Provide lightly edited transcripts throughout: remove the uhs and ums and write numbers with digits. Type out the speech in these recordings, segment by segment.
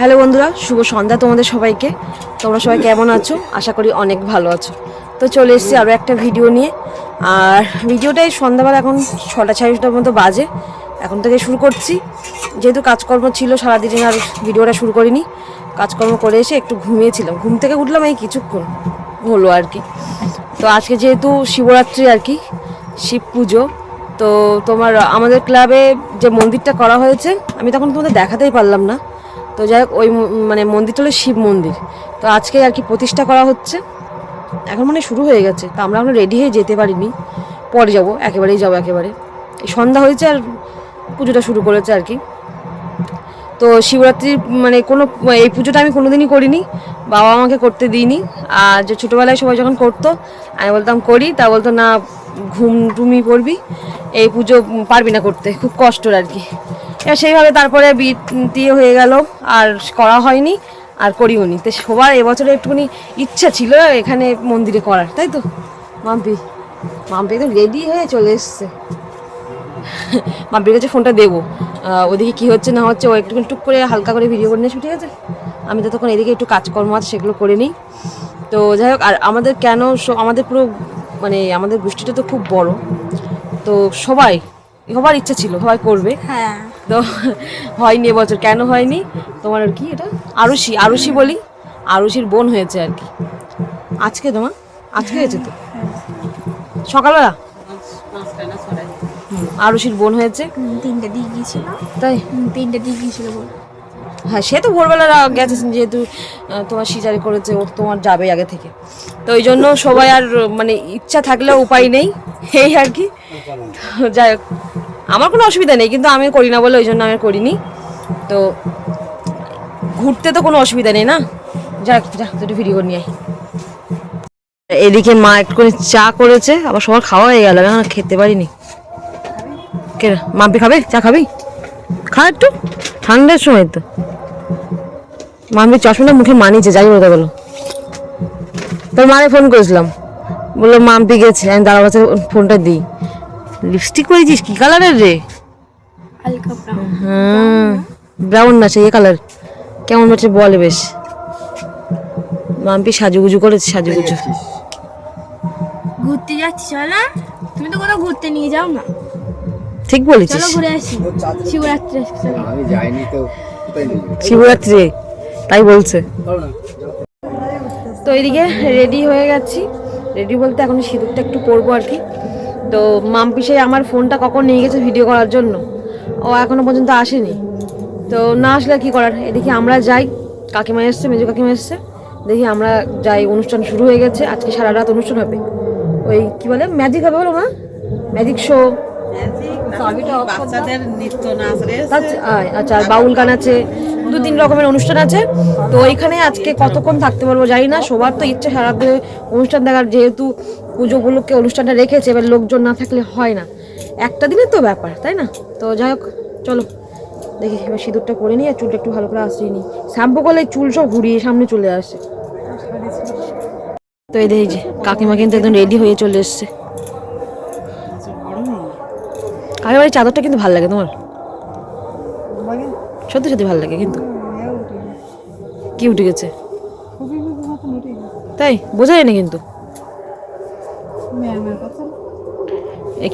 Hello বন্ধুরা, শুভ সন্ধ্যা তোমাদের সবাইকে। তোমরা সবাই কেমন আছো? আশা করি অনেক ভালো আছো। তো চলে এসেছি আরও একটা ভিডিও নিয়ে। আর ভিডিওটাই সন্ধ্যাবেলা এখন 6টা 6:30টার মতো বাজে, এখন থেকে শুরু করছি। যেহেতু কাজকর্ম ছিল সারাদিন, আর ভিডিওটা শুরু করিনি। কাজকর্ম করে এসে একটু ঘুমিয়েছিলাম, ঘুম থেকে উঠলাম এই কিছুক্ষণ হলো আর কি। তো আজকে যেহেতু শিবরাত্রি আর কি, শিব পুজো, তো তোমার আমাদের ক্লাবে যে মন্দিরটা করা হয়েছে আমি তখন তোমাদের দেখাতেই পারলাম না। তো যাই হোক, ওই মানে মন্দিরটা হলো শিব মন্দির। তো আজকে আর কি প্রতিষ্ঠা করা হচ্ছে, এখন মানে শুরু হয়ে গেছে। তো আমরা এখন রেডি হয়ে যেতে পারিনি, পরে যাবো, একেবারেই যাবো একেবারে। এই সন্ধ্যা হয়েছে আর পুজোটা শুরু করেছে আর কি। তো শিবরাত্রি মানে এই পুজোটা আমি কোনোদিনই করিনি, বাবা আমাকে করতে দিইনি। আর যে ছোটোবেলায় সবাই যখন করতো আমি বলতাম করি, তা বলতো না ঘুম টুমি পড়বি, এই পুজো পারবি না করতে, খুব কষ্টর আর কি। এবার সেইভাবে তারপরে বিয়ে হয়ে গেল, আর করা হয়নি, আর করিও নি। তো সবার এবছরে একটুখানি ইচ্ছা ছিল এখানে মন্দিরে করার, তাই তো? মাম্পি মাম্পি তো রেডি হয়ে চলে এসছে। মাম্পির কাছে ফোনটা দেবো, ওদিকে কী হচ্ছে না হচ্ছে ও একটুখানি টুক করে হালকা করে ভিডিও করে নিয়ে ছুটে গেছে। আমি তো তখন এদিকে একটু কাজকর্ম আছে সেগুলো করে নিই। তো যাই হোক, আর আমাদের কেন আমাদের পুরো মানে আমাদের গোষ্ঠীটা তো খুব বড়, তো সবার ইচ্ছা ছিল সবাই করবে। হ্যাঁ, তো হয়নি এবছর। কেন হয়নি? তোমার আর কি এটা আরুষি বলি, আরুষির বোন হয়েছে আর কি আজকে। আজকে হয়েছে তো সকালবেলা, আরুষির বোন হয়েছে। 3টে দিয়ে গিয়েছিল, তাই 3টে দিয়ে গিয়েছিল বল। হ্যাঁ, সে তো ভোরবেলা গেছে, যেহেতু তোমার সিজারি করেছে, ওর তোমার যাবে আগে থেকে। তো ওই জন্য সবাই আর মানে ইচ্ছা থাকলেও উপায় নেই, এই আর কি। যাই হোক, আমার কোনো অসুবিধা নেই, কিন্তু আমি করি না বলে ওই জন্য আমি করিনি। তো ঘুরতে তো কোনো অসুবিধা নেই না। যা একটু ভিডিও করে নিয়ে আয়। এদিকে মা একটু করে চা করেছে, আবার সবার খাওয়া হয়ে গেল, এখন খেতে পারিনি। কে মাম্পি খাবে? চা খাবি? খা একটু, ঠান্ডার সময় তো। মাম্পির চশমাটা মুখে মানিয়েছে, যাই বলতে বলো। তোর মারে ফোন করেছিলাম, বললো মাম্পি গেছে, আমি দাঁড়া বাচ্চা ফোনটা দিই। লিপস্টিক করেছিস কি কালারের রে? হালকা ব্রাউন। হ্যাঁ, ব্রাউন না, সেই কালার কেমন হচ্ছে বলে বেশ। মাম্পি সাজুগুজু করেছে, সাজুগুজু। ঘুরতে যাচ্ছি, চলো। তুমি তো কোথাও ঘুরতে নিয়ে যাও না। ঠিক বলেছিস, চলো ঘুরে আসি। শিবরাত্রি আমি যাইনি তো, শিবরাত্রি তাই বলছে। তো এইদিকে রেডি হয়ে গেছি, রেডি বলতে এখন সিঁদুরটা একটু পরবো আর কি। তো মাম্পি সেই আমার ফোনটা কখন নিয়ে গেছে ভিডিও করার জন্য, ও এখনো পর্যন্ত আসেনি। তো না আসলে কি করার, এদিকে আমরা যাই। কাকিমা এসছে, মেজো কাকিমা এসছে, দেখি আমরা যাই। অনুষ্ঠান শুরু হয়ে গেছে, আজকে সারা রাত অনুষ্ঠান হবে। ওই কি বলে ম্যাজিক হবে বলো মা, ম্যাজিক শো, বাচ্চাদের নৃত্য নাচ রে। আচ্ছা, আর বাউল গান আছে, 2-3 রকমের অনুষ্ঠান আছে। তো ওইখানে আজকে কতক্ষণ থাকতে পারবো জানি না। সবার তো ইচ্ছে সারা অনুষ্ঠান দেখার, যেহেতু পুজোগুলোকে অনুষ্ঠানটা রেখেছে, এবার লোকজন না থাকলে হয় না, একটা দিনের তো ব্যাপার, তাই না? তো যাই হোক, চলো দেখি। এবার সিঁদুরটা করে নিই, আর চুলটা একটু ভালো করে আসিয়ে নিই। শ্যাম্পু করলে চুল সব ঘুরিয়ে সামনে চলে আসে। তো এই দেখি যে কাকিমা কিন্তু একদম রেডি হয়ে চলে এসছে। কাকিমার এই চাদরটা কিন্তু ভালো লাগে তোমার, সত্যি সত্যি ভালো লাগে। কিন্তু কি উঠে গেছে তাই বোঝা যায় না, কিন্তু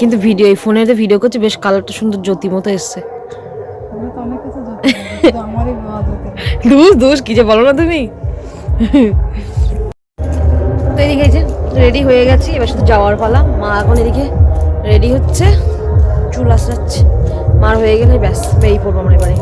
কিন্তু ভিডিও, এই ফোনে ভিডিও করছে, বেশ কালারটা সুন্দর জ্যোতি মতো এসছে। দোষ কি যে বলো না তুমি। তো এদিকে রেডি হয়ে গেছি, এবার শুধু যাওয়ার পালা। মা এখন এদিকে রেডি হচ্ছে, চুল আসছে। মার হয়ে গেলে ব্যাস বেরিয়ে পড়বো আমরা এবারে।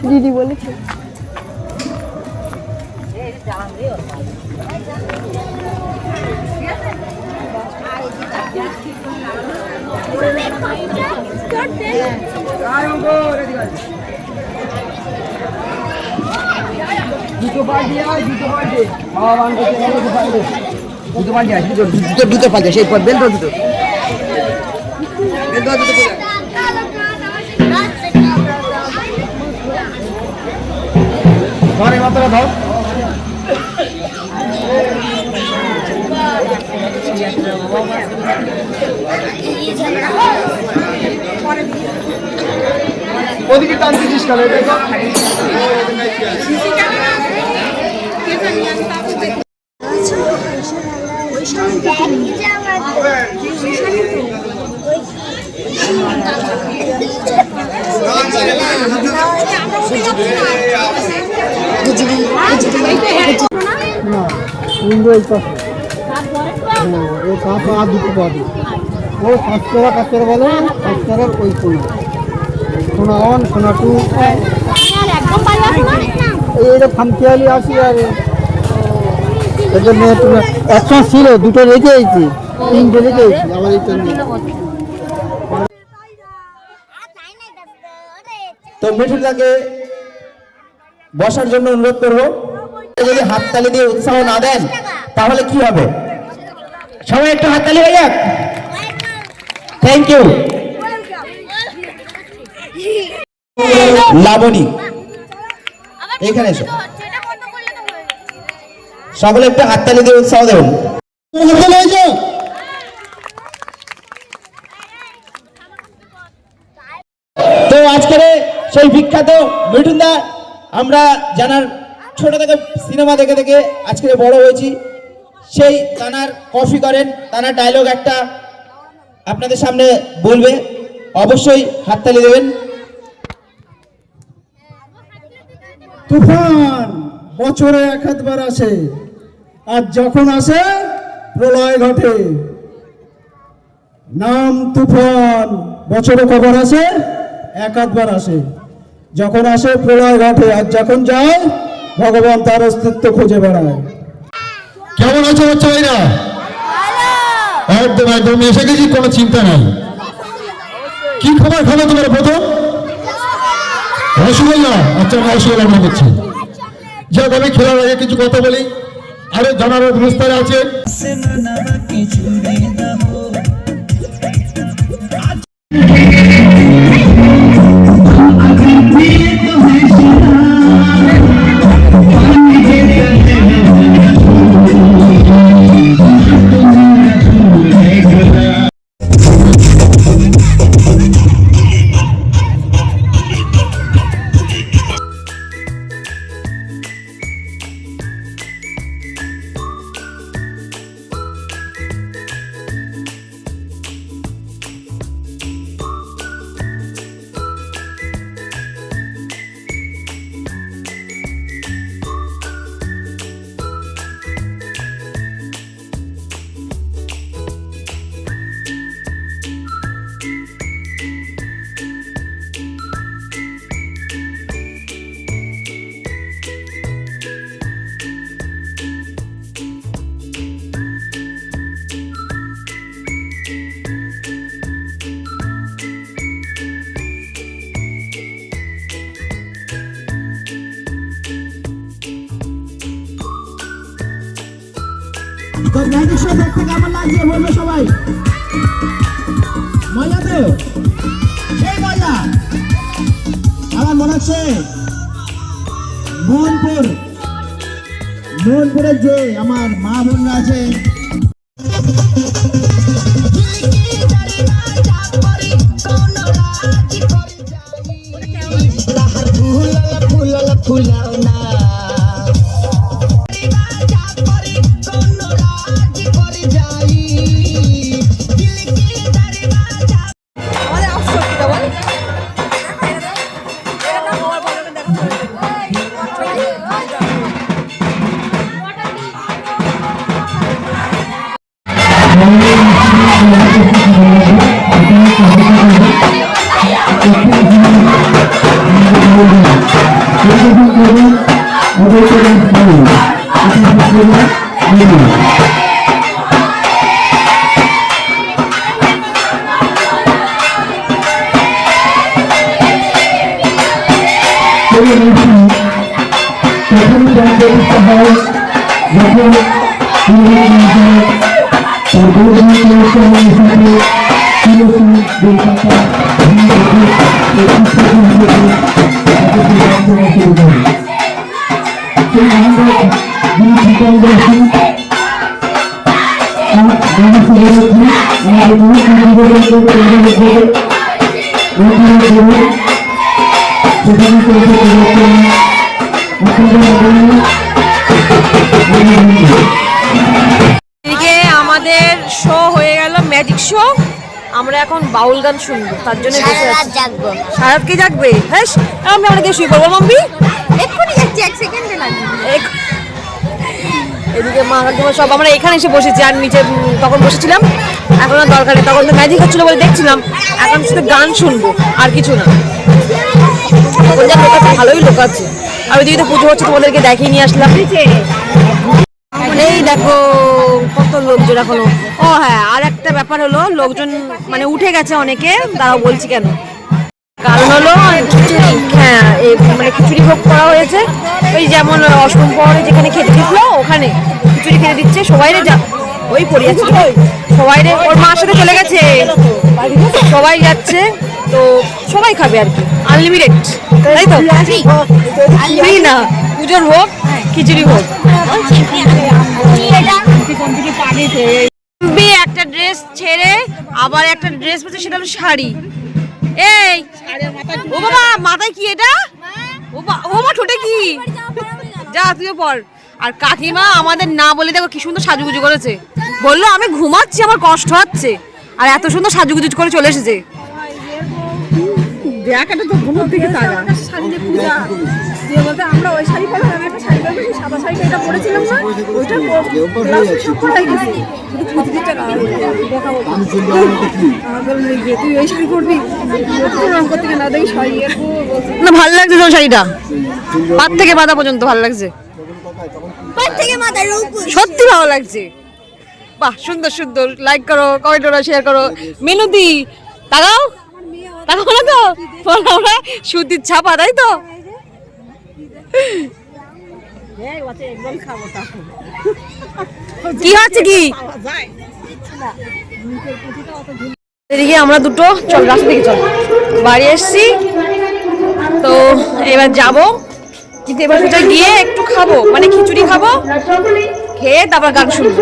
দিদি বলেছে দুটো পাল্টি আছে, দুটো পাল্টি সেই বেল্ট দুটো ধর এই মাত্রা ধর। ওদিকে টানতেছিস কেন? কাঁচরা বলে কাঁচরার ওই সোনা ওয়ান সোনা টু এইটা খামখেয়ালি আসি। আর এর জন্য একশন ছিল, দুটো রেখে এসেছি, তিনটে রেখে এসেছি আমার এই জন্য। তো মিঠুনদাকে বসার জন্য অনুরোধ করবো। যদি হাততালি দিয়ে উৎসাহ না দেন তাহলে কি হবে? সবাই একটু হাততালি হয়ে যাক। Thank you. লাবণী এখানে এসো, সকলে একটু হাততালি দিয়ে উৎসাহ দেবেন। তো আজকের সেই বিখ্যাত মিঠুনদা, আমরা জানার ছোট থেকে সিনেমা দেখে দেখে আজকে বড় হয়েছি। সেই তানার কফি করেন, তানার ডায়লগ একটা আপনাদের সামনে বলবে, অবশ্যই হাততালি দেবেন। তুফান বছরে এক আধবার আসে, আর যখন আসে প্রলয় ঘটে। নাম তুফান, বছরে কবার আসে? এক আধবার আসে। যখন আসে প্রলয় ঘটে, আর যখন যায় ভগবান তার অস্তিত্ব খুঁজে বেড়ায়। কেমন আছো বাচ্চা ভাইরা? একদম একদম এসে গেছি, কোনো চিন্তা নাই। কি খাবার খাবো তোমার প্রথম? রসগোল্লা? আচ্ছা, আমি রসগোল্লা মনে করছি। যাক, আমি খেলার আগে কিছু কথা বলি। আরে জানার বিস্তারে আছে। তো ম্যাজিক শো দেখতে কেমন লাগছে বলবে সবাই? মজা তো, সেই মজা। আমার মনে হচ্ছে মোহনপুরের যে আমার মা বোনরা আছে, এদিকে আমাদের শো হয়ে গেল, ম্যাজিক শো। আমরা এখন বাউল গান শুনবো, তার জন্য বসে আছি। জাগবো। সারা রাত কি জাগবে? হ্যাঁ, আমরা গিয়ে শুয়ে পড়বো মাম্পি। এক্ষুনি যাচ্ছি, 1 সেকেন্ডে লাগবে। এদিকে মা কাকিমা সব আমরা এখানে এসে বসেছি, আর নিচে তখন বসেছিলাম। এখন আর দরকার নেই, তখন তো ম্যাজিক হচ্ছিল বলে দেখছিলাম। এখন শুধু গান শুনবো, আর কিছু না। এখন যা লোক আছে, ভালোই লোক আছে। আর ওইদিকে তো পুজো হচ্ছে, তোমাদেরকে দেখিয়ে নিয়ে আসলাম। এই দেখো কত লোকজন এখনো। ও হ্যাঁ, আর একটা ব্যাপার হলো, লোকজন মানে উঠে গেছে অনেকে। তারাও বলছি কেন, কারণ হলো হ্যাঁ, এই মানে খিচুড়ি ভোগ করা হয়েছে। ওই যেমন অষ্টম পরে যেখানে খেতে দিচ্ছিল, ওখানে খিচুড়ি খেতে দিচ্ছে সবাই রে। ওই পড়ে যাচ্ছে সবাই রে, ওর মার সাথে চলে গেছে, সবাই যাচ্ছে। তো সবাই খাবে আর কি, আনলিমিটেড, তাই তো? ফ্রি না, পুজোর ভোগ, খিচুড়ি ভোগ। একটা ড্রেস ছেড়ে আবার একটা ড্রেস পরছে, সেটা হলো শাড়ি। এই ও বাবা, মাথায় কি এটা? ও মা, ঠোঁটে কি? যা তুইও পর। আর কাকিমা আমাদের না বলে দেখো কি সুন্দর সাজুগুজু করেছে। বললো আমি ঘুমাচ্ছি, আমার কষ্ট হচ্ছে, আর এত সুন্দর সাজুগুজু করে চলে এসেছে। দেখাটা তো ঘুমোর থেকে তারা শাড়িতে পূজা দিয়ে বলতে আমরা ওই শাড়ি পরে আমি একটা শাড়ি পরে সেই সাদা শাড়িটা এটা পরেছিলাম না, ওইটা সব পরাই গেছি। শুধু কুচিটা দেখাবো, তুই ওই শাড়ি পরবি, রং করতে না দেখি শাড়ি না। ভালো লাগছে তো শাড়িটা, পাত থেকে বাঁধা পর্যন্ত ভালো লাগছে, সত্যি ভালো লাগছে। বাহ, সুন্দর সুন্দর। লাইক করো, কমেন্ট করো, শেয়ার করো। মিনুদি তাকাও, তাকাও না তো, আমরা সুতির ছাপা, তাই তো? কি হচ্ছে কি? এদিকে আমরা দুটো চল, রাস্তা থেকে চল, বাড়ি এসছি তো এবার যাব। কিন্তু এবার কোথায় গিয়ে একটু খাবো, মানে খিচুড়ি খাবো, খেয়ে তারপর গান শুনবো।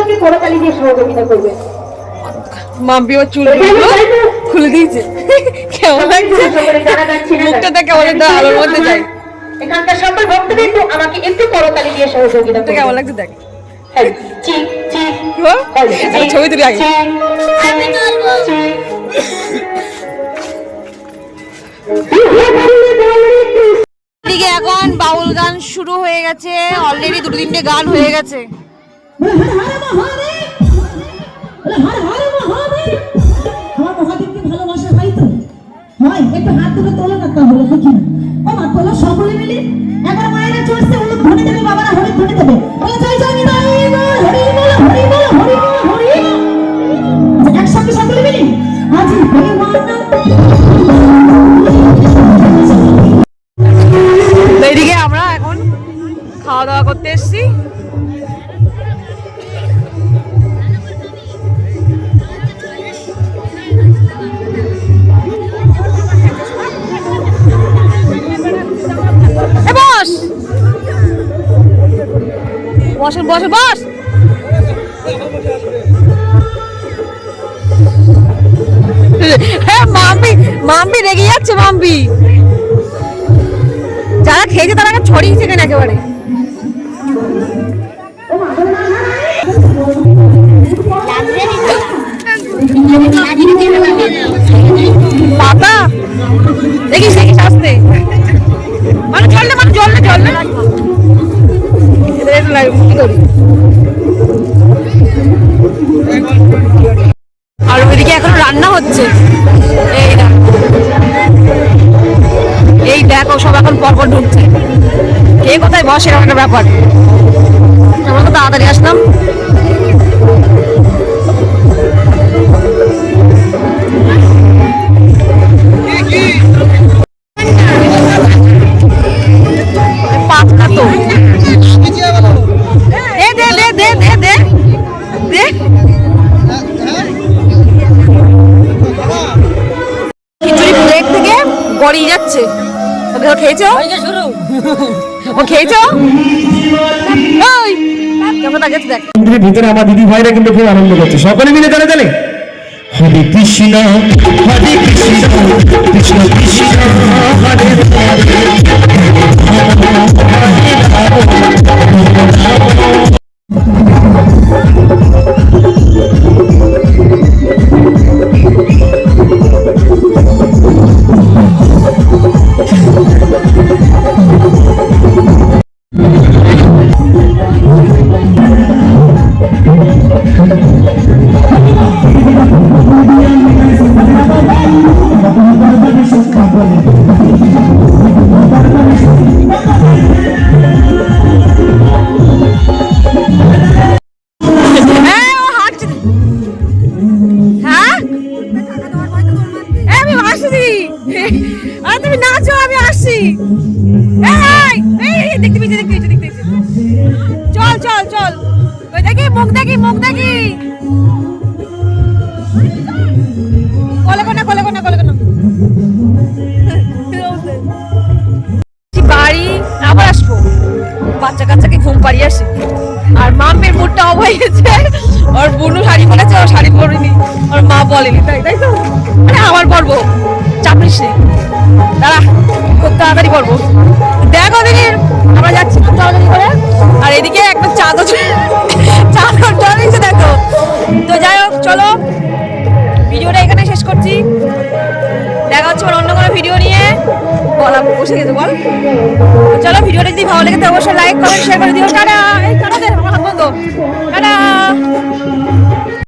মাম্পি ওর চুল খুলে দিয়েছে, কেমন লাগছে মুখটা? দেখে কেমন আলোর মধ্যে যায়। এখানকার সকল ভক্তবৃন্দ আমাকে একটু করতালি দিয়ে সহযোগিতা করুন। কেমন লাগছে দেখ, হ্যাঁ, ছবি তুলি আগে। এদিকে এখন বাউল গান শুরু হয়ে গেছে, অলরেডি 2-3টে গান হয়ে গেছে। আমার মহাদেবকে ভালোবাসা হয় তো হয়, একটু হাত দুটো তোলো না, তাহলে দেখি না। ও মা, তোলো সকলে মিলে একবার মায়েরা চড়ছে, ওগুলো ধনে দেবে, বাবারা হরি ধনে দেবে। বলে জয় জয় নিতাই বল, হরি বল, হরি বল, হরি বল, হরি বল। একসঙ্গে সকলে মিলে আজি হরি বল। এদিকে আমরা এখন খাওয়া দাওয়া করতে এসেছি। বস বস বস। হ্যাঁ, মাম্পি মাম্পি রেগে যাচ্ছে। মাম্পি যারা খেয়েছে তারা ছড়িয়েছে কেন একেবারে। পাতা দেখিস দেখিস আসতে, মানে জলটা, মানে জলটা জলটা আর ওইদিকে এখন রান্না হচ্ছে। এই দেখো সব এখন পরপর ঢুকছে, কে কোথায় বসে, এরকম একটা ব্যাপার। আমরা তো তাড়াতাড়ি আসলাম। পাতলা তো, দে দে দে দে দে দে দে খিচুড়ি প্লেট থেকে গড়িয়ে যাচ্ছে। ওকে ও খেয়েছো? ও খেয়েছো? ওই কেমন লাগে দেখ। মন্দিরের ভিতরে আমার দিদি ভাইরা কিন্তু খুব আনন্দ করছে, সকলে মিলে জানে জানে হরে কৃষ্ণ হরে কৃষ্ণ কৃষ্ণ কৃষ্ণ হরে তুমি নাচো, আমি আসছি। চল চল চল, ওই দেখি মুখ দেখি মুখ দেখি। কলে কোনা কলে কোনা কলে কোনা বাড়ি আবার আসবো, বাচ্চা কাচ্চাকে ঘুম পাড়িয়ে আসি। আর মামের মুডটা অফ হয়ে গেছে, ওর বুনু শাড়ি পরেছে, ও শাড়ি পরিনি, ওর মা বলেনি, তাই তাই তো মানে আমার পরবো, চাপড়িস নেই, দাঁড়া খুব তাড়াতাড়ি পরবো। দেখো দিদি আমরা যাচ্ছি খুব তাড়াতাড়ি করে, আর এদিকে একটা চাদর চাদর চলেছে দেখো। তো যাই হোক চলো ভিডিওটা এখানে শেষ করছি, দেখা হচ্ছে অন্য কোনো ভিডিও নিয়ে। বলা বসে গেছে বল। চলো ভিডিওটা যদি ভালো লেগে থাকে অবশ্যই লাইক কমেন্ট শেয়ার করে দিও। টাটা। এই টাটা দে, আমার হাত বন্ধ।